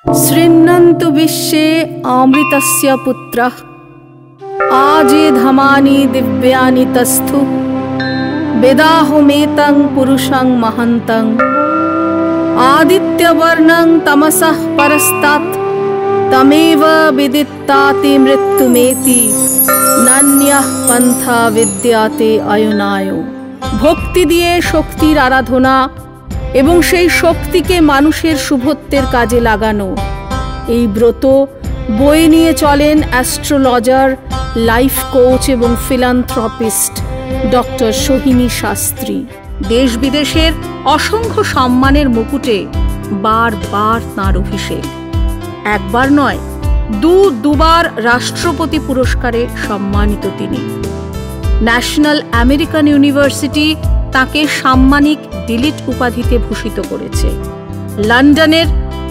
শৃণ্বন্তু বিশ্বে অমৃতস্য পুত্রঃ আজেধমানি দিব্যানি তস্থু বেদাহমেতং পুরুষং মহন্তং আদিত্যবর্ণং তমসঃ পরস্তাৎ তমেব বিদিত্তাতি মৃত্যুমেতি নান্যঃ পন্থা বিদ্যাতে অয়নায়। ভক্তি দিয়ে শক্তির আরাধনা এবং সেই শক্তিকে মানুষের শুভত্বের কাজে লাগানো, এই ব্রত বয়ে নিয়ে চলেন অ্যাস্ট্রোলজার, লাইফ কোচ এবং ফিলান্থ্রপিস্ট ডক্টর সোহিনী শাস্ত্রী। দেশ বিদেশের অসংখ্য সম্মানের মুকুটে বারবার তাঁর অভিষেক। একবার নয়, দুবার রাষ্ট্রপতি পুরস্কারে সম্মানিত তিনি। ন্যাশনাল আমেরিকান ইউনিভার্সিটি তাকে সাম্মানিক ডিলিট উপাধিতে ভূষিত করেছে। লন্ডনের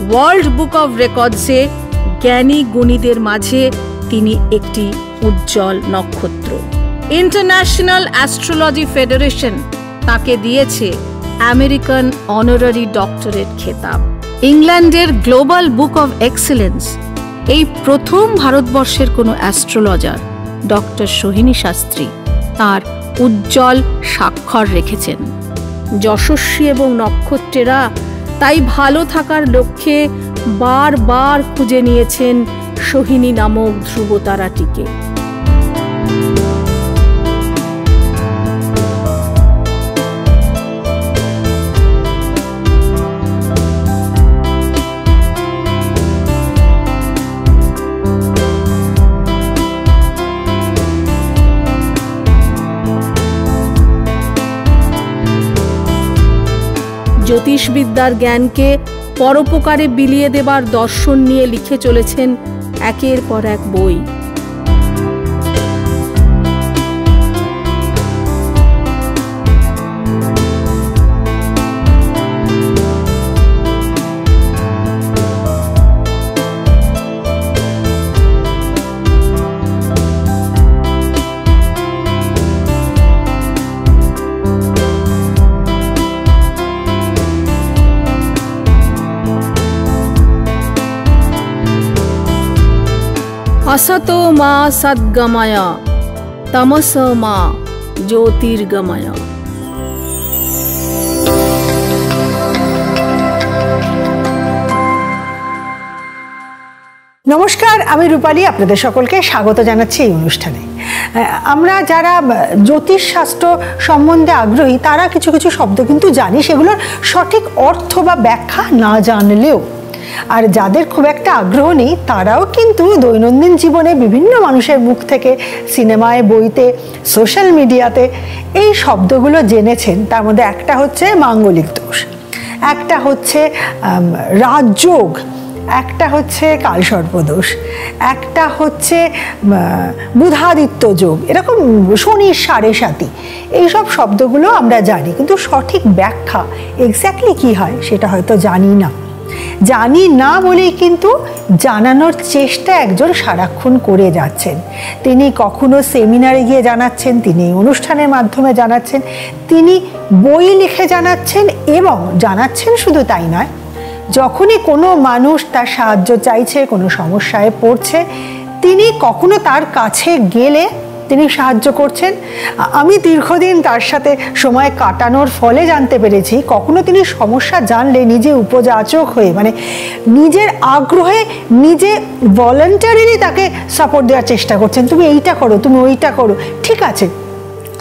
ওয়ার্ল্ড বুক অব রেকর্ডসে জ্ঞানী গুণীদের মাঝে তিনি একটি উজ্জ্বল নক্ষত্র। ইন্টারন্যাশনাল অ্যাস্ট্রোলজি ফেডারেশন তাকে দিয়েছে আমেরিকান অনারারি ডক্টরেট খেতাব। ইংল্যান্ডের গ্লোবাল বুক অব এক্সেলেন্স এই প্রথম ভারতবর্ষের কোনো অ্যাস্ট্রোলজার ডক্টর সোহিনী শাস্ত্রী তার উজ্জ্বল স্বাক্ষর রেখেছেন। যশস্বী এবং নক্ষত্রেরা তাই ভালো থাকার লক্ষ্যে বারবার খুঁজে নিয়েছেন সোহিনী নামক ধ্রুবতারাটিকে। জ্যোতিষবিদ্যার জ্ঞানকে পরোপকারে বিলিয়ে দেবার দর্শন নিয়ে লিখে চলেছেন একের পর এক বই। असतो मा सद्गमय तमस मा ज्योतिर्गमय। নমস্কার, আমি রূপালী, আপনাদের সকলকে স্বাগত জানাচ্ছি এই অনুষ্ঠানে। আমরা যারা জ্যোতিষশাস্ত্র সম্বন্ধে আগ্রহী তারা কিছু কিছু শব্দ কিন্তু জানি, সেগুলোর সঠিক অর্থ বা ব্যাখ্যা না জানলেও। আর যাদের খুব একটা আগ্রহ নেই তারাও কিন্তু দৈনন্দিন জীবনে বিভিন্ন মানুষের মুখ থেকে, সিনেমায়, বইতে, সোশ্যাল মিডিয়াতে এই শব্দগুলো জেনেছেন। তার মধ্যে একটা হচ্ছে মাঙ্গলিক দোষ, একটা হচ্ছে রাজযোগ, একটা হচ্ছে কালসর্পদোষ, একটা হচ্ছে বুধাদিত্য যোগ, এরকম শনির সাড়ে সাতি, এইসব শব্দগুলো আমরা জানি, কিন্তু সঠিক ব্যাখ্যা এক্স্যাক্টলি কী হয় সেটা হয়তো জানি না বলেই কিন্তু জানানোর চেষ্টা একজন সারাক্ষণ করে যাচ্ছেন। তিনি কখনো সেমিনারে গিয়ে জানাচ্ছেন, তিনি অনুষ্ঠানের মাধ্যমে জানাচ্ছেন, তিনি বই লিখে জানাচ্ছেন, এবং জানাচ্ছেন শুধু তাই নয়, যখনই কোনো মানুষ তার সাহায্য চাইছে, কোনো সমস্যায় পড়ছে, তিনি কখনো তার কাছে গেলে তিনি সাহায্য করছেন। আমি দীর্ঘদিন তার সাথে সময় কাটানোর ফলে জানতে পেরেছি, কখনো তিনি সমস্যা জানলে নিজে উপযাচক হয়ে, মানে নিজের আগ্রহে নিজে ভলান্টারিলি তাকে সাপোর্ট দেওয়ার চেষ্টা করছেন। তুমি এইটা করো, তুমি ওইটা করো, ঠিক আছে,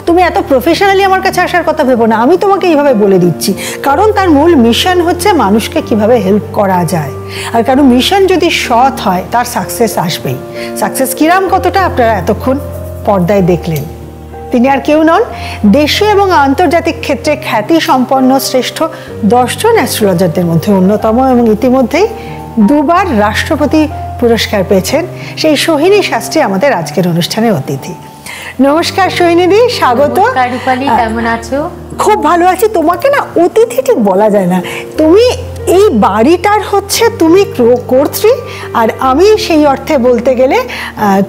তুমি এত প্রফেশনালি আমার কাছে আসার কথা ভেবো না, আমি তোমাকে এইভাবে বলে দিচ্ছি। কারণ তার মূল মিশন হচ্ছে মানুষকে কিভাবে হেল্প করা যায়। আর কারণ মিশন যদি সৎ হয় তার সাকসেস আসবেই। সাকসেস কিরাম কতটা আপনারা এতক্ষণ পর্দায় দেখলেন। তিনি আর কেউ নন, দেশীয় এবং আন্তর্জাতিক ক্ষেত্রে খ্যাতি সম্পন্ন শ্রেষ্ঠ 10 জন অ্যাস্ট্রোলজারদের মধ্যে অন্যতম, এবং ইতিমধ্যেই দুবার রাষ্ট্রপতি পুরস্কার পেয়েছেন সেই সোহিনী শাস্ত্রী আমাদের আজকের অনুষ্ঠানের অতিথি। নমস্কার সোহিনীদি, স্বাগত। কেমন আছো? খুব ভালো আছি। তোমাকে না অতিথি ঠিক বলা যায় না, তুমি এই বাড়িটার হচ্ছে তুমি কর্ত্রী, আর আমি সেই অর্থে বলতে গেলে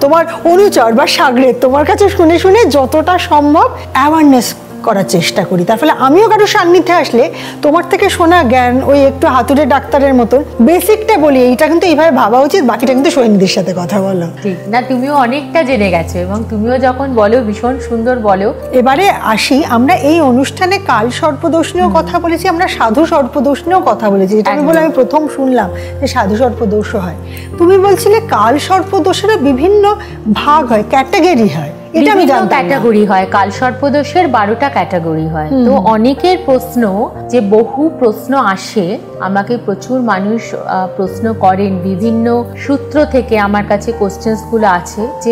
তোমার অনুচর বা সাগরেদ। তোমার কাছে শুনে শুনে যতটা সম্ভব অ্যাওয়ারনেস করার চেষ্টা করি। তার ফলে আমিও কারো সান্নিধ্যে আসলে তোমার থেকে শোনা জ্ঞান ওই একটু হাতুড়ে ডাক্তারের মতন বেসিকটা বলি, এইটা কিন্তু এইভাবে ভাবা উচিত, বাকিটা কিন্তু সৈনিকদের সাথে কথা বলো। ঠিক না, তুমিও অনেকটা জেনে গেছো এবং তুমিও যখন বলো ভীষণ সুন্দর বলো। এবারে আসি, আমরা এই অনুষ্ঠানে কাল সর্পদোষ নিয়েও কথা বলেছি, আমরা সাধু সর্পদোষ নিয়েও কথা বলেছি, যেটা আমি বলে আমি প্রথম শুনলাম যে সাধু সর্পদোষও হয়। তুমি বলছিলে কাল সর্পদোষেরও বিভিন্ন ভাগ হয়, ক্যাটাগরি হয়, এটা আমি জানতাম না। ক্যাটাগরি হয়, কাল সর্পদোষের 12টা ক্যাটাগরি হয়। তো অনেকের প্রশ্ন, যে বহু প্রশ্ন আসে আমাকে, প্রচুর মানুষ প্রশ্ন করেন বিভিন্ন সূত্র থেকে, আমার কাছে কোশ্চেন্স গুলো আছে যে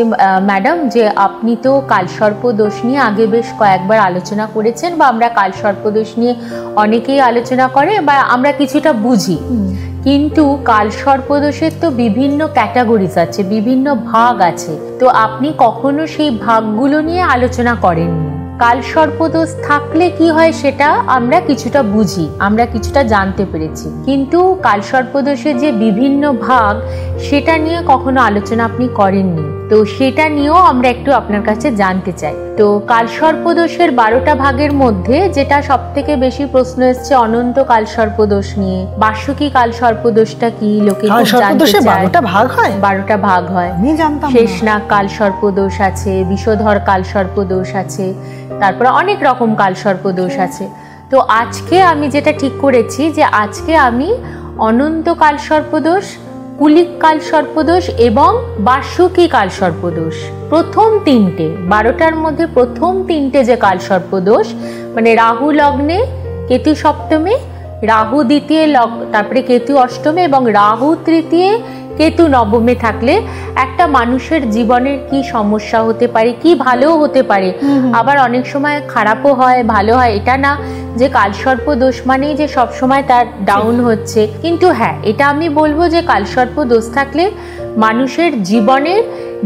ম্যাডাম যে আপনি তো কাল সর্পদোষ নিয়ে আগে বেশ কয়েকবার আলোচনা করেছেন, বা আমরা কাল সর্পদোষ নিয়ে অনেকেই আলোচনা করে বা আমরা কিছুটা বুঝি, কিন্তু কাল সর্পদোষের তো বিভিন্ন ক্যাটাগরিজ আছে, বিভিন্ন ভাগ আছে, তো আপনি কখনো সেই ভাগগুলো নিয়ে আলোচনা করেননি। কাল সর্পদোষ থাকলে কি হয় সেটা আমরা কিছুটা বুঝি, আমরা কিছুটা জানতে পেরেছি, কিন্তু কাল সর্পদোষের যে বিভিন্ন ভাগ সেটা নিয়ে কখনো আলোচনা আপনি করেননি, তো সেটা নিয়েও আমরা একটু আপনার কাছে জানতে চাই। তো কাল সর্পদোষের 12টা ভাগের মধ্যে যেটা সব থেকে বেশি প্রশ্ন এসছে অনন্ত কাল সর্পদোষ নিয়ে। বার্ষিকী কাল সর্পদোষটা কি লোকে খুব জানতে চায়। 12টা ভাগ হয়? 12টা ভাগ হয়। আমি জানতাম না। শেষনাগ কাল সর্পদোষ আছে, বিষধর কাল সর্পদোষ আছে, তারপরে অনেক রকম কাল সর্পদোষ আছে। তো আজকে আমি যেটা ঠিক করেছি যে আজকে আমি অনন্ত কাল সর্পদোষ, কুলিক কাল সর্পদোষ এবং বার্ষিকী কাল সর্পদোষ, প্রথম 3টে 12টার মধ্যে প্রথম 3টে যে কাল সর্পদোষ, মানে রাহু লগ্নে কেতু সপ্তমে, রাহু দ্বিতীয় তারপরে কেতু অষ্টমে এবং রাহু তৃতীয় কেতু নবমে থাকলে একটা মানুষের জীবনের কি সমস্যা হতে পারে, কি ভালোও হতে পারে, আবার অনেক সময় খারাপও হয়, ভালো হয়। এটা না যে কালসর্প দোষ মানেই যে সব সময় তার ডাউন হচ্ছে, কিন্তু হ্যাঁ এটা আমি বলবো যে কালসর্প দোষ থাকলে মানুষের জীবনের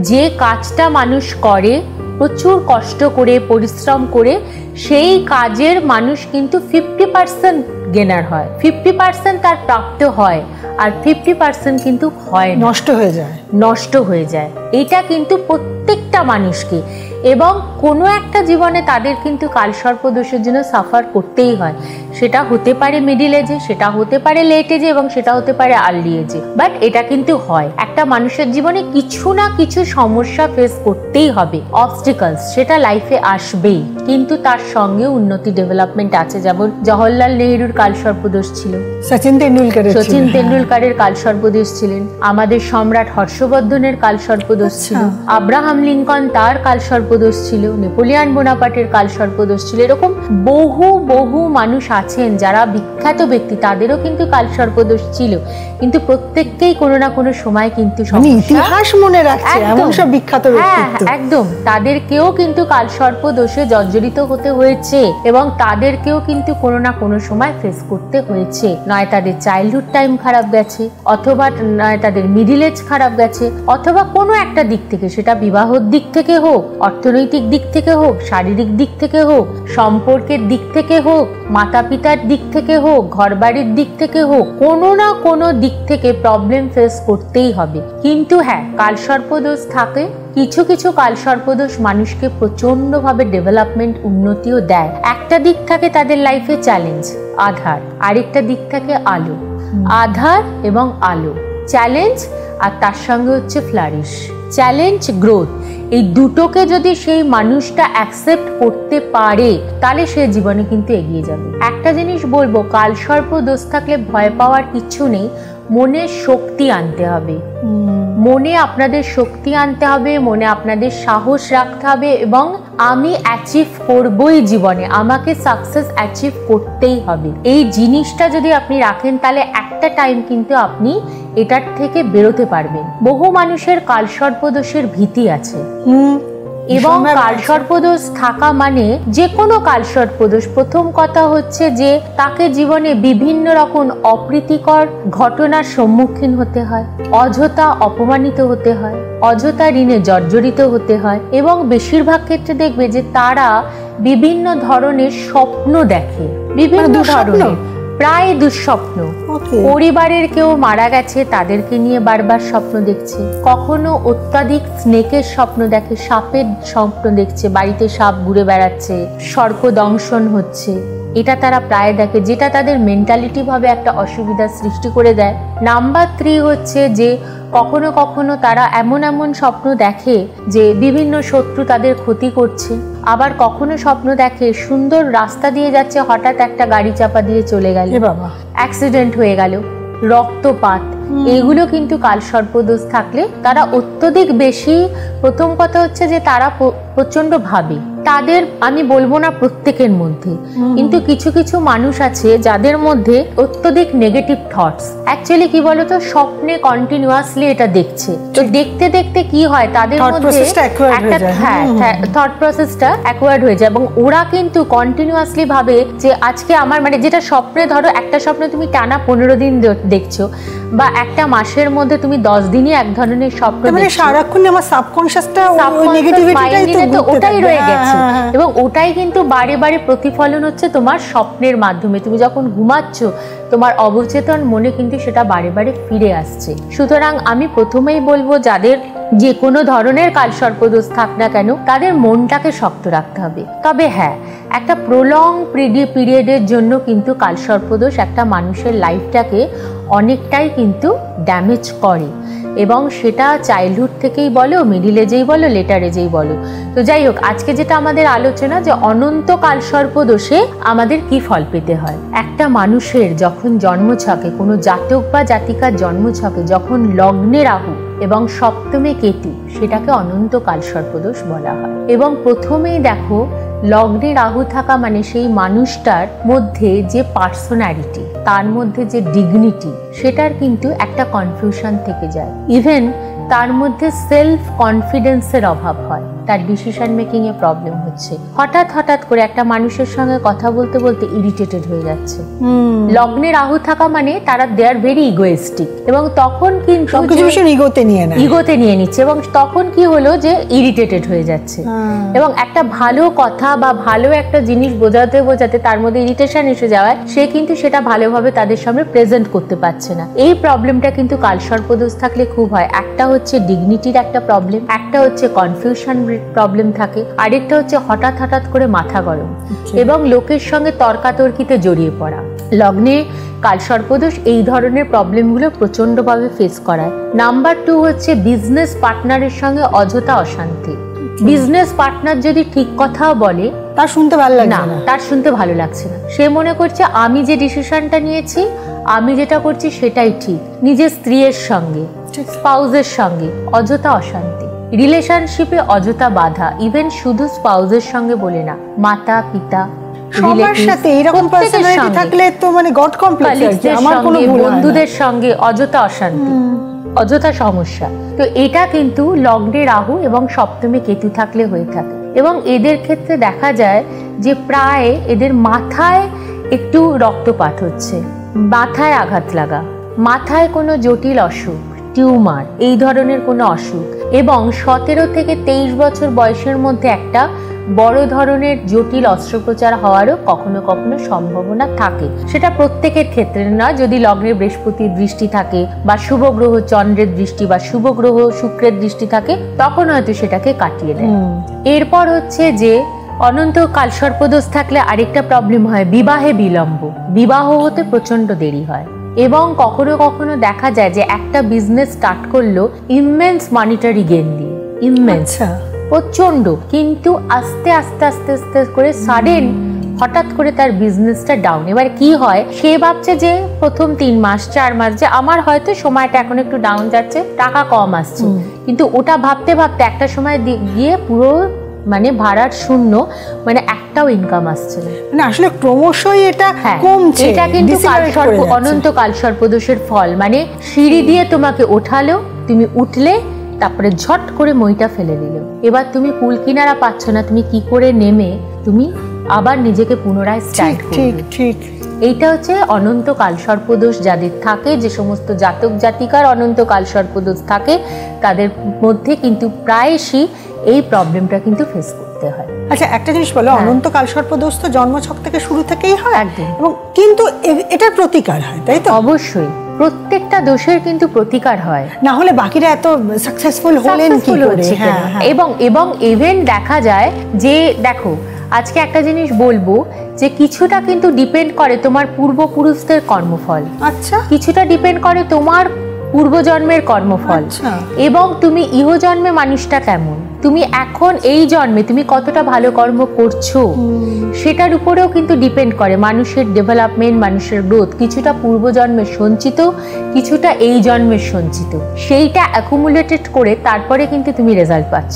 যে কাজটা মানুষ করে প্রচুর কষ্ট করে পরিশ্রম করে, সেই কাজের মানুষ কিন্তু 50% গেনার হয়, 50% তার প্রাপ্ত হয়, আর 50% কিন্তু হয় নষ্ট হয়ে যায়, নষ্ট হয়ে যায়। এটা কিন্তু প্রত্যেকটা মানুষকে, এবং কোনো একটা জীবনে তাদের কিন্তু কালসর্প দোষের জন্য সাফার করতেই হয়। সেটা হতে পারে মিডিল এজে, সেটা হতে পারে লেট এজে, এবং সেটা হতে পারে আর্লি এজে, বাট এটা কিন্তু হয়। একটা মানুষের জীবনে কিছু না কিছু সমস্যা ফেস করতেই হবে, অবস্টিকলস সেটা লাইফে আসবেই, কিন্তু তার সঙ্গে উন্নতি ডেভেলপমেন্ট আছে। যেমন জওহরলাল নেহরুর কালসর্পদোষ ছিল, সচিন তেন্ডুলকারের কালসর্পদোষ ছিলেন, আমাদের সম্রাট হর্ষবর্ধনের কালসর্পদোষ ছিল, আব্রাহাম লিঙ্কন তার কালসর্পদোষ ছিল, নেপোলিয়ান বোনাপার্টের কালসর্পদোষ ছিল। এরকম বহু বহু মানুষ আছেন যারা বিখ্যাত ব্যক্তি, তাদেরও কিন্তু কালসর্পদোষ ছিল, কিন্তু প্রত্যেককেই কোনো না কোনো সময় কিন্তু ইতিহাস মনে রাখছে এমন সব বিখ্যাত ব্যক্তিত্ব, একদম তাদেরকেও কিন্তু কালসর্পদোষে জর্জরিত হতে হয়েছে, এবং তাদেরকেও কিন্তু কোনো না কোনো সময় ফেস করতে হয়েছে। নয় তাদের চাইল্ডহুড টাইম খারাপ গেছে, অথবা নয় তাদের মিডিল এজ খারাপ গেছে, অথবা কোনো একটা দিক থেকে, সেটা বিবাহর দিক থেকে হোক, অর্থনৈতিক দিক থেকে হোক, শারীরিক দিক থেকে হোক, সম্পর্কের দিক থেকে হোক, মাতা পিতার দিক থেকে হোক, ঘরবাড়ির দিক থেকে হোক, কোনো না কোনো দিক থেকে প্রবলেম ফেস করতেই হবে। কিন্তু হ্যাঁ কালসর্পদোষ থাকে, কিছু কিছু কালসর্পদোষ মানুষকে প্রচন্ডভাবে ডেভেলপমেন্ট উন্নতিও দেয়। একটা দিক থাকে তাদের লাইফে চ্যালেঞ্জ আধার, আরেকটা দিক থাকে আলো। আধার এবং আলো, চ্যালেঞ্জ আর তার সঙ্গে হচ্ছে ফ্লারিশ। চ্যালেঞ্জ গ্রোথ, এই দুটোকে যদি সেই মানুষটা অ্যাকসেপ্ট করতে পারে তাহলে সে জীবনে কিন্তু এগিয়ে যাবে। একটা জিনিস বলবো, কালসর্প দোষ থাকলে ভয় পাওয়ার কিছু নেই, মনে শক্তি আনতে হবে, মনে আপনাদের শক্তি আনতে হবে, মনে আপনাদের সাহস রাখতে হবে, এবং আমি অ্যাচিভ করবই জীবনে, আমাকে সাকসেস অ্যাচিভ করতেই হবে, এই জিনিসটা যদি আপনি রাখেন তাহলে একটা টাইম কিন্তু আপনি এটার থেকে বেরোতে পারবেন। বহু মানুষের কালসর্পদোষের ভীতি আছে, এবং কালসর্পদোষ থাকা মানে যে কোনো কালসর্পদোষ, প্রথম কথা হচ্ছে যে তাকে জীবনে বিভিন্ন রকম অপ্রীতিকর ঘটনার সম্মুখীন হতে হয়, অযথা অপমানিত হতে হয়, অযথা ঋণে জর্জরিত হতে হয়, এবং বেশিরভাগ ক্ষেত্রে দেখবে যে তারা বিভিন্ন ধরনের স্বপ্ন দেখে, বিভিন্ন ধরনের প্রায় দুঃস্বপ্ন, পরিবারের কেউ মারা গেছে তাদেরকে নিয়ে বারবার স্বপ্ন দেখছে, কখনো অত্যাধিক স্নেকের স্বপ্ন দেখে, সাপের স্বপ্ন দেখছে, বাড়িতে সাপ ঘুরে বেড়াচ্ছে, সর্পদংশন হচ্ছে, এটা তারা প্রায় দেখে, যেটা তাদের মেন্টালিটি ভাবে একটা অসুবিধার সৃষ্টি করে দেয়। নাম্বার 3 হচ্ছে যে কখনো কখনো তারা এমন এমন স্বপ্ন দেখে যে বিভিন্ন শত্রু তাদের ক্ষতি করছে, আবার কখনো স্বপ্ন দেখে সুন্দর রাস্তা দিয়ে যাচ্ছে, হঠাৎ একটা গাড়ি চাপা দিয়ে চলে গেল, অ্যাক্সিডেন্ট হয়ে গেল, রক্তপাত, এগুলো কিন্তু কালসর্পদোষ থাকলে তারা অত্যধিক বেশি। প্রথম কথা হচ্ছে যে তারা প্রচন্ড ভাবে, তাদের আমি বলবো না প্রত্যেকের মধ্যে, কিন্তু কিছু কিছু মানুষ আছে যাদের মধ্যে অত্যধিক নেগেটিভ থটস। অ্যাকচুয়ালি কি বলতো, স্বপ্নে কন্টিনিউয়াসলি এটা দেখছে, তো দেখতে দেখতে কি হয় তাদের মধ্যে একটা থট প্রসেসটা অ্যাকোয়ার্ড হয়ে যায়, এবং ওরা কিন্তু কন্টিনিউয়াসলি ভাবে যে আজকে আমার মানে যেটা স্বপ্নে, ধরো একটা স্বপ্ন তুমি টানা 15 দিন দেখছো, বা একটা মাসের মধ্যে তুমি 10 দিনই এক ধরনের স্বপ্ন দেখছো, সারাক্ষণ আমার সাবকনশিয়াসটা ওটাই রয়ে গেছে, এবং ওটাই কিন্তু বারে বারে প্রতিফলন হচ্ছে তোমার স্বপ্নের মাধ্যমে। তুমি যখন ঘুমাচ্ছ তোমার অবচেতন মনে কিন্তু সেটা বারে বারে ফিরে আসছে। সুতরাং আমি প্রথমেই বলবো, যাদের যে কোনো ধরনের কালসর্পদোষ থাক না কেন তাদের মনটাকে শক্ত রাখতে হবে। তবে হ্যাঁ, একটা প্রলং পিরিয়ডের জন্য কিন্তু কালসর্পদোষ একটা মানুষের লাইফটাকে অনেকটাই কিন্তু ড্যামেজ করে, এবং সেটা চাইল্ডহুড থেকেই বলো, মিডিল এজেই বলো, লেটার এজেই বলো। তো যাই হোক, আজকে যেটা আমাদের আলোচনা যে অনন্ত কালসর্পদোষে আমাদের কি ফল পেতে হয়। একটা মানুষের যখন জন্মছকে, কোনো জাতক বা জাতিকার জন্মছকে যখন লগ্নে রাহু এবং সপ্তমে কেতু, সেটাকে অনন্ত কালসর্পদোষ বলা হয়। এবং প্রথমেই দেখো, লগ্নে রাহু থাকা মানে সেই মানুষটার মধ্যে যে পার্সোনালিটি, তার মধ্যে যে ডিগনিটি, সেটার কিন্তু একটা কনফিউশন থেকে যায়। ইভেন তার মধ্যে সেলফ কনফিডেন্সের অভাব হয়, তার ডিসিশন মেকিং এ প্রবলেম হচ্ছে, হঠাৎ করে একটা মানুষের সঙ্গে কথা বলতে বলতে ইরিটেটেড হয়ে যাচ্ছে। লগ্নে রাহু থাকা মানে তারা দে আর ভেরি ইগোয়েস্টিক, এবং তখন কিন্তু ইগোতে নিয়ে নিচ্ছে, এবং তখন কি হলো যে ইরিটেটেড হয়ে যাচ্ছে, এবং একটা ভালো কথা বা ভালো একটা জিনিস বোঝাতে বোঝাতে তার মধ্যে ইরিটেশন এসে যাওয়ায় সে কিন্তু সেটা ভালোভাবে তাদের সামনে প্রেজেন্ট করতে পারছে না। এই প্রবলেমটা কিন্তু কালসর্পদোষ থাকলে খুব হয়। একটা হচ্ছে ডিগনিটির একটা প্রবলেম, একটা হচ্ছে কনফিউশন প্রবলেম থাকে, আরেকটা হচ্ছে হঠাৎ করে মাথা গরম এবং লোকের সঙ্গে তর্কাতর্কিতে জড়িয়ে পড়া। লগ্নে কালসর্পদোষ এই ধরনের প্রবলেমগুলো প্রচন্ডভাবে ফেস করায়। নাম্বার 2 হচ্ছে বিজনেস পার্টনারের সঙ্গে অযথা অশান্তি। বিজনেস পার্টনার যদি ঠিক কথাও বলে, তার শুনতে ভালো লাগে না, তার শুনতে ভালো লাগছে না। সে মনে করছে আমি যে ডিসিশনটা নিয়েছি, আমি যেটা করছি সেটাই ঠিক। নিজের স্ত্রীর সঙ্গে, স্পাউজের সঙ্গে অযথা অশান্তি, রিলেশনশিপে অযথা বাধা। ইভেন শুধু স্পাউজের সঙ্গে বলে না, মাতা পিতা, বন্ধুদের সঙ্গে অযথা অশান্তি, অযথা সমস্যা। তো এটা কিন্তু লগ্নে রাহু এবং সপ্তমে কেতু থাকলে হয়ে থাকে। এবং এদের ক্ষেত্রে দেখা যায় যে প্রায় এদের মাথায় একটু রক্তপাত হচ্ছে, মাথায় আঘাত লাগা, মাথায় কোনো জটিল অসুখ, টিউমার, এই ধরনের কোনো অসুখ, এবং 17 থেকে 23 বছর বয়সের মধ্যে একটা বড় ধরনের জটিল অস্ত্রোপচার হওয়ারও কখনো কখনো সম্ভাবনা থাকে। সেটা প্রত্যেকের ক্ষেত্রে নয়, যদি লগ্নে বৃহস্পতির দৃষ্টি থাকে বা শুভ গ্রহ চন্দ্রের দৃষ্টি বা শুভ গ্রহ শুক্রের দৃষ্টি থাকে, তখন হয়তো সেটাকে কাটিয়ে দেয়। এরপর হচ্ছে যে অনন্ত কালসর্পদোষ থাকলে আরেকটা প্রবলেম হয়, বিবাহে বিলম্ব, বিবাহ হতে প্রচন্ড দেরি হয়। এবং কখনো কখনো দেখা যায় যে একটা বিজনেস স্টার্ট করলো ইমেন্স মনিটারি গেইন দিয়ে, ইমেন্স প্রচন্ড, কিন্তু আস্তে আস্তে আস্তে আস্তে করে সাডেন হঠাৎ করে তার বিজনেসটা ডাউন। এবার কি হয়, সে ভাবছে যে প্রথম 3 মাস 4 মাস যে আমার হয়তো সময়টা এখন একটু ডাউন যাচ্ছে, টাকা কম আসছে, কিন্তু ওটা ভাবতে ভাবতে একটা সময় গিয়ে পুরো মানে ভাড়ার শূন্য, মানে একটাও ইনকাম আসছে না, মানে আসলে ক্রমশই এটা কমছে। এটা কিন্তু অনন্ত কালসর্পদোষের ফল। মানে সিঁড়ি দিয়ে তোমাকে ওঠালো, তুমি উঠলে, তারপরে ঝট করে মইটা ফেলে দিল। এবার তুমি কুল কিনারা পাচ্ছ না, তুমি কি করে নেমে তুমি আবার নিজেকে পুনরায় স্টার্ট করবে। এইটা হচ্ছে অনন্ত কালসর্পদোষ যাদের থাকে, যে সমস্ত জাতক জাতিকার অনন্ত কালসর্পদোষ থাকে তাদের মধ্যে কিন্তু প্রায়শই এই প্রবলেমটা কিন্তু ফেস করতে করতে হয়। আচ্ছা, একটা জিনিস বলো, অনন্ত কালসর্পদোষ তো জন্মছক থেকে শুরু থেকেই হয় একদম। এবং কিন্তু এটার প্রতিকার হয়, তাই তো? অবশ্যই, প্রত্যেকটা দোষের কিন্তু প্রতিকার হয়, না হলে বাকিরা এত সাকসেসফুল হলেন কি করে? এবং ইভেন দেখা যায় যে, দেখো আজকে একটা জিনিস বলবো যে কিছুটা কিন্তু ডিপেন্ড করে তোমার পূর্বপুরুষদের কর্মফল, আচ্ছা, কিছুটা ডিপেন্ড করে তোমার পূর্বজন্মের কর্মফল, এবং তুমি ইহজন্মে মানুষটা কেমন, তুমি এখন এই জন্মে তুমি কতটা ভালো কর্ম করছো সেটার উপরেও কিন্তু ডিপেন্ড করে মানুষের ডেভেলপমেন্ট, মানুষের গ্রোথ। কিছুটা পূর্বজন্মের সঞ্চিত, কিছুটা এই জন্মের সঞ্চিত, সেইটা অ্যাকুমুলেটেড করে তারপরে কিন্তু তুমি রেজাল্ট পাচ্ছ।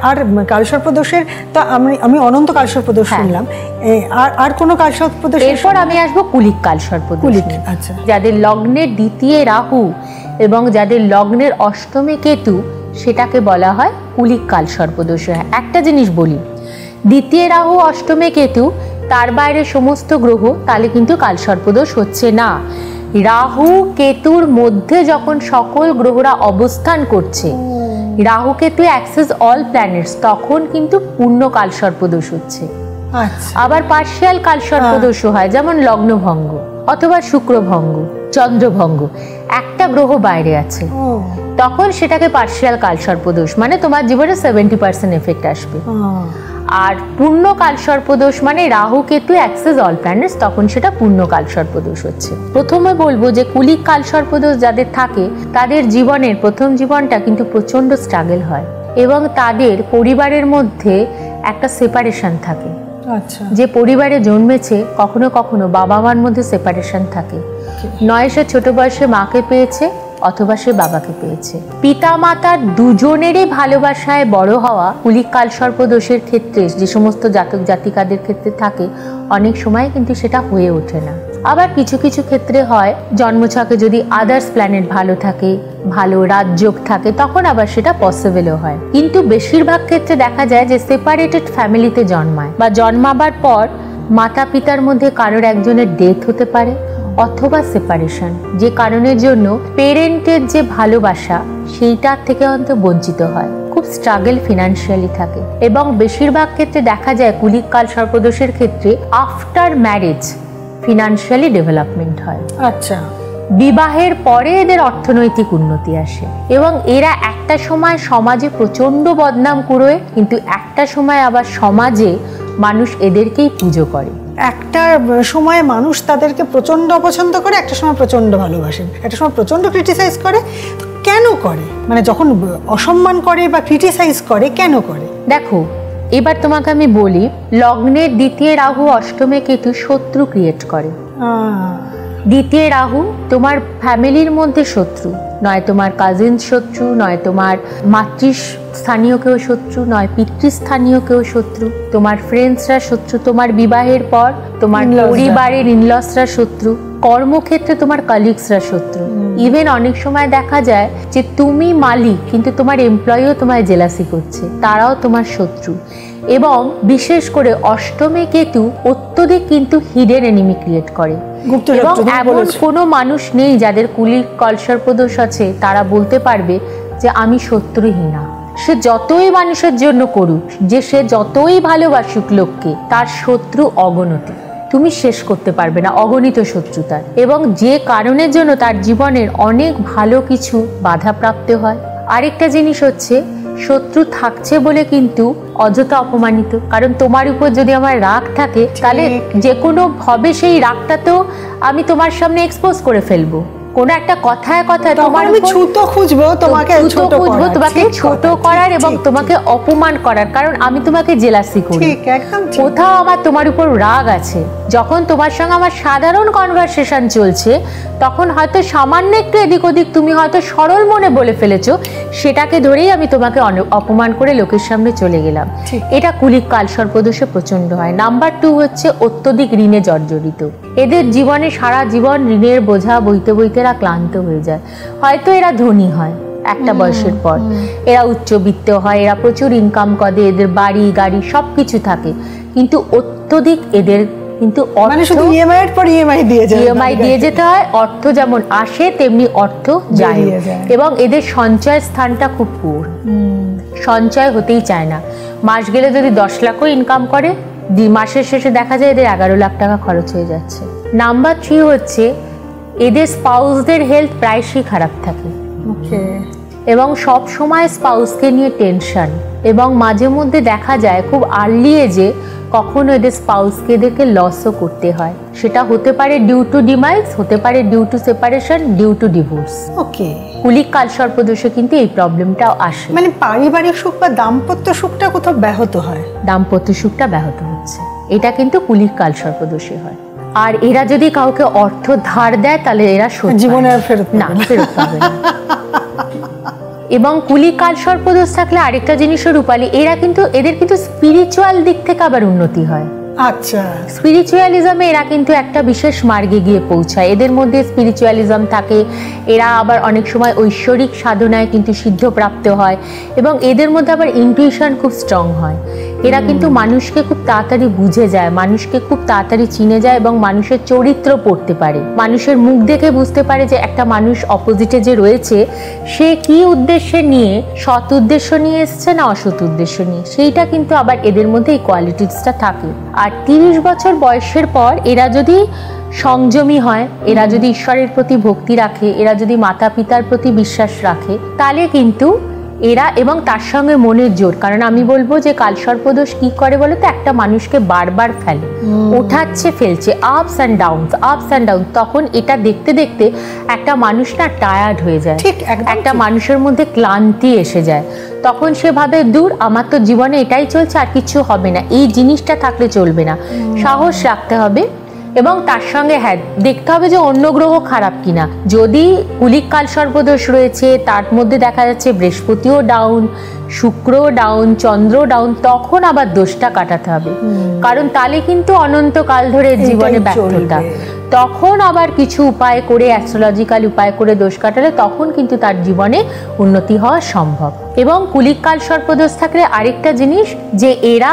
আর কালসর্পদোষের তো আমি অনন্ত কালসর্পদোষ শুনলাম, আর কোন কালসর্পদোষ? এরপর আমি আসবো কুলিক কালসর্পদোষ। আচ্ছা, যাদের লগ্নের দ্বিতীয় রাহু এবং যাদের লগ্নের অষ্টমে কেতু, সেটাকে বলা হয় কুলিক কালসর্পদোষ। একটা জিনিস বলি, দ্বিতীয় রাহু অষ্টমে কেতু, তার বাইরে সমস্ত গ্রহ, তাহলে কিন্তু কালসর্পদোষ হচ্ছে না। রাহু কেতুর মধ্যে যখন সকল গ্রহরা অবস্থান করছে, Rahu Ketu access all planets, তখন কিন্তু পূর্ণ কালসর্পদোষ হচ্ছে। আবার পার্শিয়াল কালসর্পদোষ হয়, যেমন লগ্নভঙ্গ অথবা শুক্রভঙ্গ, চন্দ্রভঙ্গ, একটা গ্রহ বাইরে আছে, তখন সেটাকে পার্শিয়াল কালসর্পদোষ, মানে তোমার জীবনে 70% এফেক্ট আসবে। আর পূর্ণ কালসর্পদোষ মানে Rahu Ketu access all planets, তখন সেটা পূর্ণ কালসর্পদোষ হচ্ছে। প্রথমে বলবো যে কুলিক কালসর্পদোষ যাদের থাকে, তাদের জীবনের প্রথম জীবনটা কিন্তু প্রচন্ড স্ট্রাগল হয় এবং তাদের পরিবারের মধ্যে একটা সেপারেশন থাকে। যে পরিবারে জন্মেছে, কখনো কখনো বাবা মার মধ্যে সেপারেশন থাকে, নয় সে ছোট বয়সে মাকে পেয়েছে অথবা সে বাবাকে পেয়েছে। পিতা মাতার দুজনেরই ভালোবাসায় বড় হওয়া কুলিক কালসর্পদোষের ক্ষেত্রে যে সমস্ত জাতক জাতিকাদের ক্ষেত্রে থাকে, অনেক সময় কিন্তু সেটা হয়ে ওঠে না। আবার কিছু কিছু ক্ষেত্রে হয়, জন্মছকে যদি আদার্স প্ল্যানেট ভালো থাকে, ভালো রাজযোগ থাকে, তখন আবার সেটা পসিবলও হয়। কিন্তু বেশিরভাগ ক্ষেত্রে দেখা যায় যে সেপারেটেড ফ্যামিলিতে জন্মায় বা জন্মাবার পর মাতা পিতার মধ্যে কারোর একজনের ডেথ হতে পারে অথবা সেপারেশন, যে কারণের জন্য পেরেন্টের যে ভালোবাসা সেইটার থেকে অন্তত বঞ্চিত হয়, খুব স্ট্রাগল ফিনান্সিয়ালি থাকে। এবং বেশিরভাগ ক্ষেত্রে দেখা যায় কুলিক কালসর্পদোষের ক্ষেত্রে আফটার ম্যারেজ ফিনান্সিয়ালি ডেভেলপমেন্ট হয়। আচ্ছা, বিবাহের পরে এদের অর্থনৈতিক উন্নতি আসে এবং এরা একটা সময় সমাজে প্রচন্ড বদনাম কুড়োয়, কিন্তু একটা সময় আবার সমাজে মানুষ এদেরকেই পুজো করে। একটা সময় মানুষ তাদেরকে প্রচন্ড অপছন্দ করে, একটা সময় প্রচন্ড ভালোবাসেন, একটা সময় প্রচন্ড ক্রিটিসাইজ করে। কেন করে? মানে যখন অসম্মান করে বা ক্রিটিসাইজ করে, কেন করে? দেখো, এবার তোমাকে আমি বলি, লগ্নের দ্বিতীয় রাহু অষ্টমে কেতু শত্রু ক্রিয়েট করে। দ্বিতীয় রাহু তোমার ফ্যামিলির মধ্যে শত্রু, নয় তোমার কাজিন শত্রু, নয় তোমার মাতৃস্থানীয় কেউ শত্রু, নয় পিতৃস্থানীয় কেউ শত্রু, তোমার ফ্রেন্ডসরা শত্রু, তোমার বিবাহের পর তোমার পরিবারের ইনলসরা শত্রু, কর্মক্ষেত্রে তোমার কলিগসরা শত্রু। ইভেন অনেক সময় দেখা যায় যে তুমি মালিক কিন্তু তোমার এমপ্লয়িও তোমায় জেলাসি করছে, তারাও তোমার শত্রু। এবং বিশেষ করে অষ্টমে কেতু অত্যধিক কিন্তু হিডেন এনিমি ক্রিয়েট করে। এবং এমন কোনো মানুষ নেই যাদের কুলিক কালসর্পদোষ আছে তারা বলতে পারবে যে আমি শত্রুহীনা। সে যতই মানুষের জন্য করুক, যে সে যতই ভালোবাসুক লোককে, তার শত্রু অগণিত, তুমি শেষ করতে পারবে না, অগণিত শত্রু তার। এবং যে কারণের জন্য তার জীবনের অনেক ভালো কিছু বাধাপ্রাপ্ত হয়। আরেকটা জিনিস হচ্ছে, শত্রু থাকছে বলে কিন্তু অযথা অপমানিত, কারণ তোমার উপর যদি আমার রাগ থাকে, তাহলে যে কোনো ভাবে সেই রাগটা তো আমি তোমার সামনে এক্সপোজ করে ফেলবো। কোনো একটা কথায় কথায় তোমার আমি ছুতো খুঁজবো, তোমাকে ছোট করার এবং তোমাকে অপমান করার, কারণ আমি তোমাকে জেলাসি করি। কোথাও আমার তোমার উপর রাগ আছে। যখন তোমার সঙ্গে আমার সাধারণ কনভারসেশন চলছে, তখন হয়তো সামান্য একটু এদিক ওদিক তুমি হয়তো সরল মনে বলে ফেলেছো, সেটাকে ধরেই আমি তোমাকে অপমান করে লোকের সামনে চলে গেলাম। এটা কুলিক কালসর্পদোষে প্রচন্ড হয়। নাম্বার 2 হচ্ছে অত্যধিক ঋণে জর্জরিত। এদের জীবনে সারা জীবন ঋণের বোঝা বইতে বইতে এরা ক্লান্ত হয়ে যায়। হয়তো এরা ধনী হয় একটা বয়সের পর, এরা উচ্চবিত্ত হয়, এরা প্রচুর ইনকাম করে, এদের বাড়ি গাড়ি সবকিছু থাকে, কিন্তু অত্যধিক এদের কিন্তু ইএমআই দিয়ে যেতে হয়। অর্থ যেমন আসে তেমনি অর্থ যায়, এবং এদের সঞ্চয় স্থানটা খুব পুর, সঞ্চয় হতেই চায় না। মাস গেলে যদি 10 লাখও ইনকাম করে, মাসের শেষে দেখা যায় এদের 11 লাখ টাকা খরচ হয়ে যাচ্ছে। নাম্বার 3 হচ্ছে এদের স্পাউসদের হেলথ প্রায়শই খারাপ থাকে এবং সব সময় স্পাউসকে নিয়ে টেনশন, এবং মাঝে মধ্যে দেখা যায় খুব আর্লি এজে কখনো এদের স্পাউসকে এদেরকে লসও করতে হয়। সেটা হতে পারে ডিউ টু ডিমাইজ, হতে পারে due to separation, due to divorce. Okay, কুলিক কালসর্পদোষে কিন্তু এই প্রবলেমটাও আসে, মানে পারিবারিক সুখ বা দাম্পত্য সুখটা কোথাও ব্যাহত হয়, দাম্পত্য সুখটা ব্যাহত হচ্ছে, এটা কিন্তু কুলিক কালসর্পদোষে হয়। আর এরা যদি কাউকে অর্থ ধার দেয় তাহলে এরা জীবনে আর ফেরত পাবে না। এবং কুলিক কালসর্পদোষ থাকলে আরেকটা জিনিসও রূপালী, এদের কিন্তু স্পিরিচুয়াল দিক থেকে আবার উন্নতি হয়। আচ্ছা, স্পিরিচুয়ালিজমে এরা কিন্তু একটা বিশেষ মার্গে গিয়ে পৌঁছায়, এদের মধ্যে স্পিরিচুয়ালিজম থাকে। এরা আবার অনেক সময় ঐশ্বরিক সাধনায় কিন্তু সিদ্ধপ্রাপ্ত হয়, এবং এদের মধ্যে আবার ইনটিউশন খুব স্ট্রং হয়। এরা কিন্তু মানুষকে খুব তাড়াতাড়ি বুঝে যায়, মানুষকে খুব তাড়াতাড়ি চিনে যায়, এবং মানুষের চরিত্র পড়তে পারে, মানুষের মুখ দেখে বুঝতে পারে যে একটা মানুষ অপোজিটে যে রয়েছে সে কি উদ্দেশ্যে নিয়ে, সৎ উদ্দেশ্য নিয়ে এসছে না অসৎ উদ্দেশ্য নিয়ে, সেইটা কিন্তু আবার এদের মধ্যে এই কোয়ালিটিসটা থাকে। আর 30 বছর বয়সের পর এরা যদি সংযমী হয়, এরা যদি ঈশ্বরের প্রতি ভক্তি রাখে, এরা যদি মাতা পিতার প্রতি বিশ্বাস রাখে, তাহলে কিন্তু এরা, এবং তার সঙ্গে মনের জোর, কারণ আমি বলবো যে কালসর্পদোষ কি করে বলো তো, একটা মানুষকে বারবার ফেলে, ওঠাচ্ছে ফেলছে, আপস অ্যান্ড ডাউন, তখন এটা দেখতে দেখতে একটা মানুষ না টায়ার্ড হয়ে যায়, একটা মানুষের মধ্যে ক্লান্তি এসে যায়, তখন সে ভাবে দূর, আমার তো জীবনে এটাই চলছে, আর কিছু হবে না, এই জিনিসটা থাকলে চলবে না, সাহস রাখতে হবে। এবং তার সঙ্গে হ্যাঁ দেখতে হবে যে অন্য গ্রহ খারাপ কিনা। যদি কুলিক কালসর্পদোষ রয়েছে, তার মধ্যে দেখা যাচ্ছে বৃহস্পতিও ডাউন, শুক্রও ডাউন, চন্দ্র ডাউন, তখন আবার দোষটা কাটাতে হবে, কারণ তাহলে কিন্তু অনন্তকাল ধরে জীবনে ব্যর্থতা। তখন আবার কিছু উপায় করে, অ্যাস্ট্রোলজিক্যাল উপায় করে দোষ কাটালে তখন কিন্তু তার জীবনে উন্নতি হওয়া সম্ভব। এবং কুলিক কালসর্পদোষ থাকলে আরেকটা জিনিস, যে এরা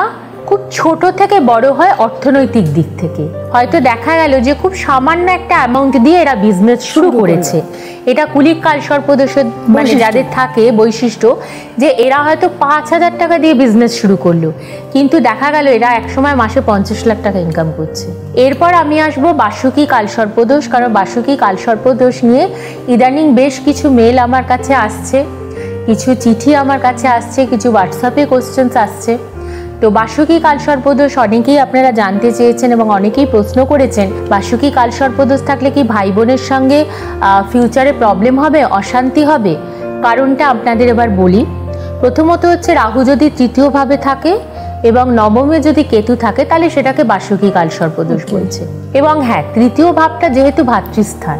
খুব ছোট থেকে বড় হয় অর্থনৈতিক দিক থেকে। হয়তো দেখা গেল যে খুব সামান্য একটা অ্যামাউন্ট দিয়ে এরা বিজনেস শুরু করেছে, এটা কুলিক কালসর্পদোষের মানে যাদের থাকে বৈশিষ্ট্য, যে এরা হয়তো 5000 টাকা দিয়ে বিজনেস শুরু করলো, কিন্তু দেখা গেল এরা একসময় মাসে 50 লাখ টাকা ইনকাম করছে। এরপর আমি আসবো বাসুকি কালসর্পদোষ, কারণ বাসুকি কালসর্পদোষ নিয়ে ইদানিং বেশ কিছু মেল আমার কাছে আসছে, কিছু চিঠি আমার কাছে আসছে, কিছু হোয়াটসঅ্যাপে কোশ্চেন্স আসছে। তো বাসুকি কালসর্পদোষ অনেকেই আপনারা জানতে চেয়েছেন এবং অনেকেই প্রশ্ন করেছেন, বাসুকি কালসর্পদোষ থাকলে কি ভাই বোনের সঙ্গে ফিউচারে প্রবলেম হবে, অশান্তি হবে? কারণটা আপনাদের এবার বলি। প্রথমত হচ্ছে রাহু যদি তৃতীয় ভাবে থাকে এবং নবমে যদি কেতু থাকে, তাহলে সেটাকে বাসুকি কালসর্পদোষ বলছে। এবং হ্যাঁ, তৃতীয় ভাবটা যেহেতু ভাতৃস্থান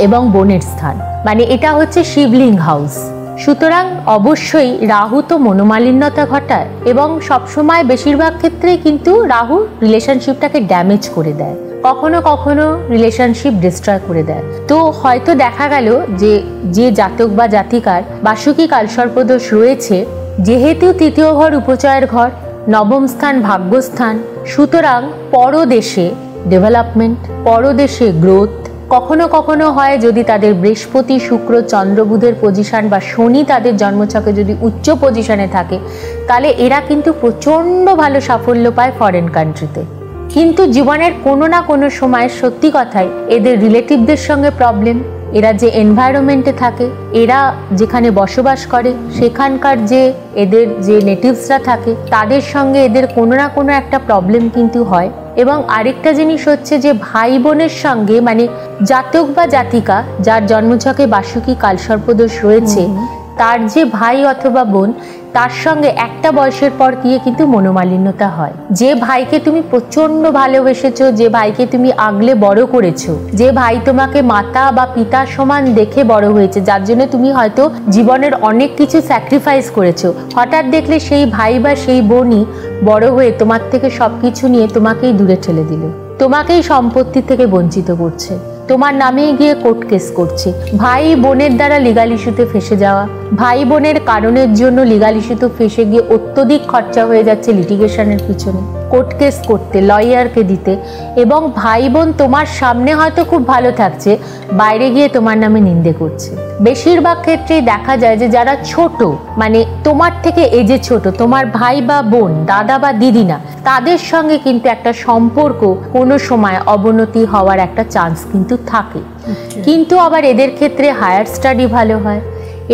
এবং বোনের স্থান, মানে এটা হচ্ছে শিবলিং হাউস, সুতরাং অবশ্যই রাহু তো মনোমালিন্যতা ঘটায়, এবং সবসময় বেশিরভাগ ক্ষেত্রেই কিন্তু রাহু রিলেশনশিপটাকে ড্যামেজ করে দেয়, কখনো কখনো রিলেশনশিপ ডিস্ট্রয় করে দেয়। তো হয়তো দেখা গেল যে জাতক বা জাতিকার বাসুকি কালসর্পদোষ রয়েছে, যেহেতু তৃতীয় ঘর উপচয়ের ঘর, নবম স্থান ভাগ্যস্থান, সুতরাং পরদেশে ডেভেলপমেন্ট, পরদেশে গ্রোথ, কখনো কখনো হয় যদি তাদের বৃহস্পতি, শুক্র, চন্দ্র, বুধের পজিশন বা শনি তাদের জন্মছকে যদি উচ্চ পজিশনে থাকে, তাহলে এরা কিন্তু প্রচণ্ড ভালো সাফল্য পায় ফরেন কান্ট্রিতে। কিন্তু জীবনের কোনো না কোনো সময় সত্যি কথাই এদের রিলেটিভদের সঙ্গে প্রবলেম, এরা যে এনভায়রনমেন্টে থাকে, এরা যেখানে বসবাস করে, সেখানকার যে এদের যে নেটিভসরা থাকে, তাদের সঙ্গে এদের কোনো না কোনো একটা প্রবলেম কিন্তু হয়। এবং আরেকটা জিনিস হচ্ছে যে ভাই বোনের সঙ্গে, মানে জাতক বা জাতিকা যার জন্মছকে বাসুকি কালসর্পদোষ রয়েছে, তার যে ভাই অথবা বোন, তার সঙ্গে একটা বয়সের পর গিয়ে কিন্তু মনোমালিন্যতা হয়। যে ভাইকে তুমি প্রচন্ড ভালোবেসেছো, যে ভাইকে তুমি আগলে বড় করেছো, যে ভাই তোমাকে মাতা বা পিতা সমান দেখে বড় হয়েছে, যার জন্য তুমি হয়তো জীবনের অনেক কিছু স্যাক্রিফাইস করেছো, হঠাৎ দেখলে সেই ভাই বা সেই বোনই বড় হয়ে তোমার থেকে সবকিছু নিয়ে তোমাকেই দূরে ঠেলে দিল, তোমাকেই সম্পত্তি থেকে বঞ্চিত করছে। তোমার নামে গিয়ে কোর্ট কেস করছে। ভাই বোনের দ্বারা লিগাল ইস্যুতে ফেসে যাওয়া, ভাই বোনের কারণের জন্য লিগাল ইস্যুতে ফেসে গিয়ে অত্যধিক খরচা হয়ে যাচ্ছে লিটিগেশনের পিছনে, কোর্ট কেস করতে, লয়ারকে দিতে, এবং ভাই বোন তোমার সামনে হয়তো খুব ভালো থাকছে, বাইরে গিয়ে তোমার নামে নিন্দে করছে। বেশিরভাগ ক্ষেত্রেই দেখা যায় যে যারা ছোট, মানে তোমার থেকে এজে ছোট, তোমার ভাই বা বোন, দাদা বা দিদি না, তাদের সঙ্গে কিন্তু একটা সম্পর্ক কোনো সময় অবনতি হওয়ার একটা চান্স কিন্তু থাকে। কিন্তু আবার এদের ক্ষেত্রে হায়ার স্টাডি ভালো হয়,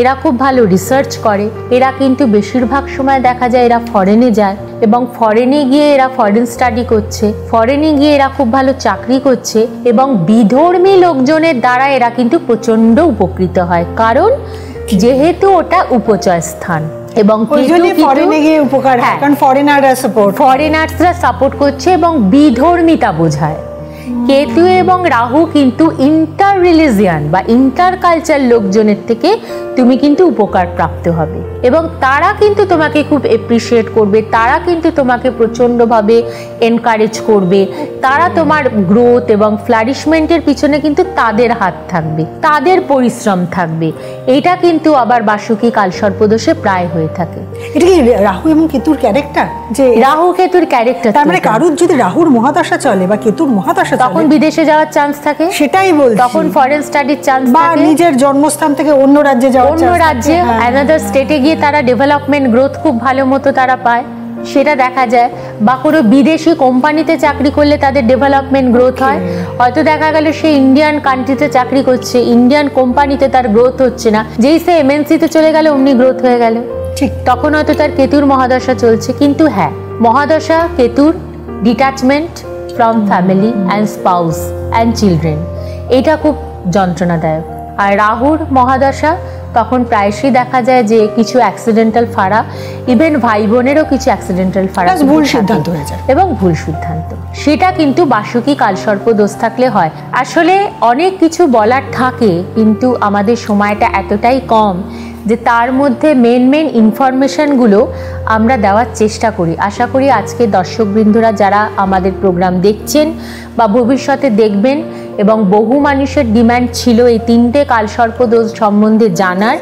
এরা খুব ভালো রিসার্চ করে, এরা কিন্তু বেশিরভাগ সময় দেখা যায় এরা ফরেনে যায়, এবং ফরেনে গিয়ে এরা ফরেন স্টাডি করছে, ফরেনে গিয়ে এরা খুব ভালো চাকরি করছে, এবং বিধর্মী লোকজনের দ্বারা এরা কিন্তু প্রচন্ড উপকৃত হয়, কারণ যেহেতু ওটা উপচয় স্থান এবং ফরেনার্সরা সাপোর্ট করছে এবং বিধর্মিতা বোঝায়। কেতু এবং রাহু কিন্তু ইন্টার রিলিজিয়ান বা ইন্টার কালচার লোকজনের থেকে তুমি কিন্তু উপকার প্রাপ্ত হবে, এবং তারা কিন্তু তোমাকে খুব এপ্রিসিয়েট করবে, তারা কিন্তু তোমাকে প্রচণ্ডভাবে এনকারেজ করবে, তারা তোমার গ্রোথ এবং ফ্লারিশমেন্টের পিছনে কিন্তু তাদের হাত থাকবে, তাদের পরিশ্রম থাকবে। এটা কিন্তু আবার বাসুকি কালসর্পদোষে প্রায় হয়ে থাকে। এটা কি রাহু এবং কেতুর ক্যারেক্টার? যে রাহু কেতুর ক্যারেক্টার, তার মানে কারুর যদি রাহুর মহাদশা চলে বা কেতুর মহাদশা তখন বিদেশে যাওয়ার চান্স থাকে, সেটাই বলছি, তখন ফরেন স্টাডির চান্স থাকে, বা নিজের জন্মস্থান থেকে অন্য রাজ্যে যাওয়ার, অন্য রাজ্যে অ্যানাদার স্টেটে গিয়ে তারা ডেভেলপমেন্ট গ্রোথ খুব ভালো মতো তারা পায়, সেটা দেখা যায়। বা কোনো বিদেশি কোম্পানিতে চাকরি করলে তাদের ডেভেলপমেন্ট গ্রোথ হয়। হয়তো দেখা গেল সে ইন্ডিয়ান কান্ট্রিতে চাকরি করছে, ইন্ডিয়ান কোম্পানিতে তার গ্রোথ হচ্ছে না, যেই সে এমএনসিতে চলে গেল অমনি গ্রোথ হয়ে গেল, ঠিক তখন হয়তো তার কেতুর মহাদশা চলছে। কিন্তু হ্যাঁ, মহাদশা কেতুর detachment from family and spouse and children, এটা খুব যন্ত্রণাদায়ক। আর রাহুর মহাদশা তখন প্রায়শই দেখা যায় যে কিছু অ্যাক্সিডেন্টাল ফাড়া, ইভেন ভাই বোনেরও কিছু অ্যাক্সিডেন্টাল ফাড়া, ভুল সিদ্ধান্ত হয়ে যায় এবং ভুল সিদ্ধান্ত, সেটা কিন্তু বাসুকি কালসর্প দোষ থাকলে হয়। আসলে অনেক কিছু বলার থাকে, কিন্তু আমাদের সময়টা এতটাই কম যে তার মধ্যে মেন ইনফরমেশনগুলো আমরা দেওয়ার চেষ্টা করি। আশা করি আজকে দর্শকবৃন্দরা যারা আমাদের প্রোগ্রাম দেখছেন বা ভবিষ্যতে দেখবেন, এবং বহু মানুষের ডিম্যান্ড ছিল এই 3টে কালসর্প দোষ সম্বন্ধে জানার,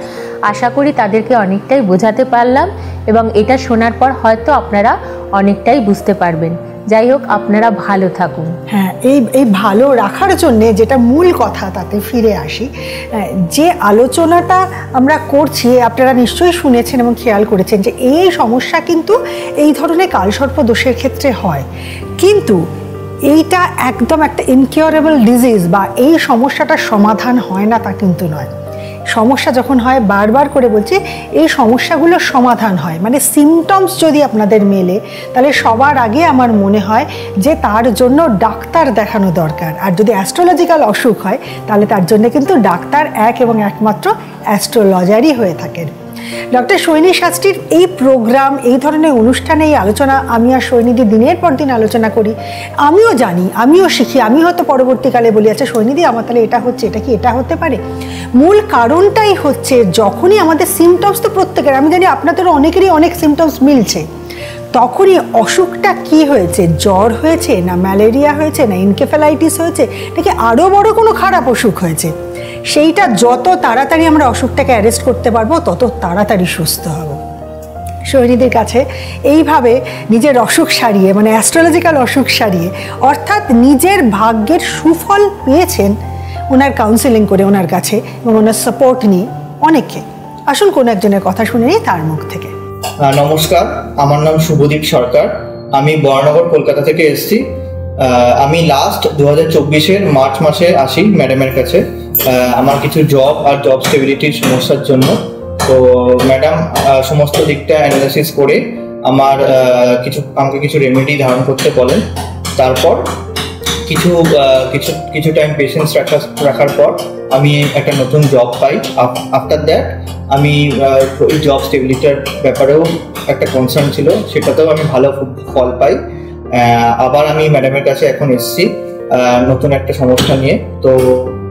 আশা করি তাদেরকে অনেকটাই বোঝাতে পারলাম, এবং এটা শোনার পর হয়তো আপনারা অনেকটাই বুঝতে পারবেন। যাই হোক, আপনারা ভালো থাকুন। হ্যাঁ, এই ভালো রাখার জন্যে যেটা মূল কথা, তাতে ফিরে আসি। যে আলোচনাটা আমরা করছি আপনারা নিশ্চয়ই শুনেছেন এবং খেয়াল করেছেন যে এই সমস্যা কিন্তু এই ধরনের কালসর্প দোষের ক্ষেত্রে হয়, কিন্তু এইটা একদম একটা ইনকিউরেবল ডিজিজ বা এই সমস্যাটার সমাধান হয় না তা কিন্তু নয়। সমস্যা যখন হয়, বারবার করে বলছি, এই সমস্যাগুলোর সমাধান হয়। মানে সিমটমস যদি আপনাদের মেলে, তাহলে সবার আগে আমার মনে হয় যে তার জন্য ডাক্তার দেখানো দরকার। আর যদি অ্যাস্ট্রোলজিক্যাল অসুখ হয়, তাহলে তার জন্য কিন্তু ডাক্তার এক এবং একমাত্র অ্যাস্ট্রোলজারই হয়ে থাকেন। ডক্টর সৈনী শাস্ত্রীর এই প্রোগ্রাম, এই ধরনের অনুষ্ঠানে এই আলোচনা আমি আর সৈনীদি দিনের পর দিন আলোচনা করি, আমিও জানি, আমিও শিখি, আমি হয়তো পরবর্তীকালে বলি আচ্ছা সৈনীদি আমার তাহলে এটা হচ্ছে, এটা কি এটা হতে পারে। মূল কারণটাই হচ্ছে যখনই আমাদের সিমটমস, তো প্রত্যেকের, আমি জানি আপনাদেরও অনেকেরই অনেক সিমটমস মিলছে, তখনই অসুখটা কি হয়েছে, জ্বর হয়েছে না ম্যালেরিয়া হয়েছে না এনকেফেলাইটিস হয়েছে নাকি আরও বড় কোনো খারাপ অসুখ হয়েছে, সেইটা যত তাড়াতাড়ি আমরা অসুখটাকে অ্যারেস্ট করতে পারবো তত তাড়াতাড়ি সুস্থ হব। সৈনীদের কাছে এইভাবে নিজের অসুখ সারিয়ে, মানে অ্যাস্ট্রোলজিক্যাল অসুখ সারিয়ে, অর্থাৎ নিজের ভাগ্যের সুফল পেয়েছেন ওনার কাউন্সেলিং করে, ওনার কাছে এবং ওনার সাপোর্ট নিয়ে অনেকে। আসুন কোনো একজনের কথা শুনে নিই তার মুখ থেকে। নমস্কার, আমার নাম শুভদীপ সরকার, আমি বরানগর কলকাতা থেকে এসেছি। আমি লাস্ট 2024-এর মার্চ মাসে আসি ম্যাডামের কাছে আমার কিছু জব আর জব স্টেবিলিটির সমস্যার জন্য। তো ম্যাডাম সমস্ত দিকটা অ্যানালাইসিস করে আমাকে কিছু রেমেডি ধারণ করতে বলেন। তারপর কিছু টাইম পেশেন্স রাখার পর আমি একটা নতুন জব পাই। আফটার দ্যাট আমি ওই জব স্টেবিলিটির ব্যাপারেও একটা কনসার্ন ছিল, সেটাতেও আমি ভালো ফল পাই। আবার আমি ম্যাডামের কাছে এখন এসেছি নতুন একটা সমস্যা নিয়ে। তো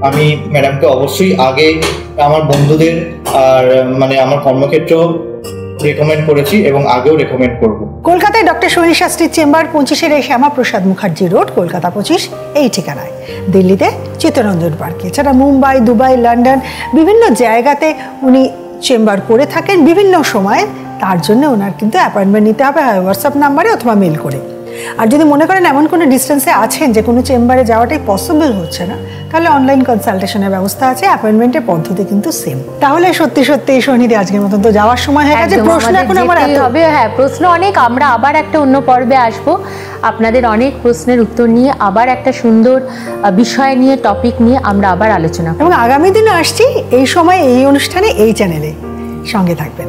আমি ম্যাডামকে অবশ্যই আগে আমার বন্ধুদের আর মানে আমার কর্মক্ষেত্র রেকমেন্ড করেছি এবং আগেও রেকমেন্ড করব। কলকাতায় ডক্টর শরীর শাস্ত্রীর চেম্বার 25-এর শ্যামাপ্রসাদ মুখার্জি রোড, কলকাতা 25 এই ঠিকানায়। দিল্লিতে চিত্তরঞ্জন পার্কে, এছাড়া মুম্বাই, দুবাই, লন্ডন বিভিন্ন জায়গাতে উনি চেম্বার করে থাকেন বিভিন্ন সময়ে। তার জন্য ওনার কিন্তু অ্যাপয়েন্টমেন্ট নিতে হবে, হয় হোয়াটসঅ্যাপ নাম্বারে অথবা মেল করে। আর যদি মনে করেন এমন কোনো ডিস্টেন্সে আছেন যে কোনো চেম্বারে যাওয়াটাই পসিবল হচ্ছে না, তাহলে অনলাইন কনসালটেশনের ব্যবস্থা আছে, অ্যাপয়েন্টমেন্টের পদ্ধতি কিন্তু সেম। তাহলে সত্যি সত্যি সোহিনী, আজকের মতন তো যাওয়ার সময় হয়ে গেছে। প্রশ্ন এখন আমার এত হবে, হ্যাঁ প্রশ্ন অনেক, আমরা আবার একটা অন্য পর্বে আসব আপনাদের অনেক প্রশ্নের উত্তর নিয়ে, আবার একটা সুন্দর বিষয় নিয়ে, টপিক নিয়ে আমরা আবার আলোচনা করব। এবং আগামী দিনে আসছি এই সময় এই অনুষ্ঠানে এই চ্যানেলে, সঙ্গে থাকবেন।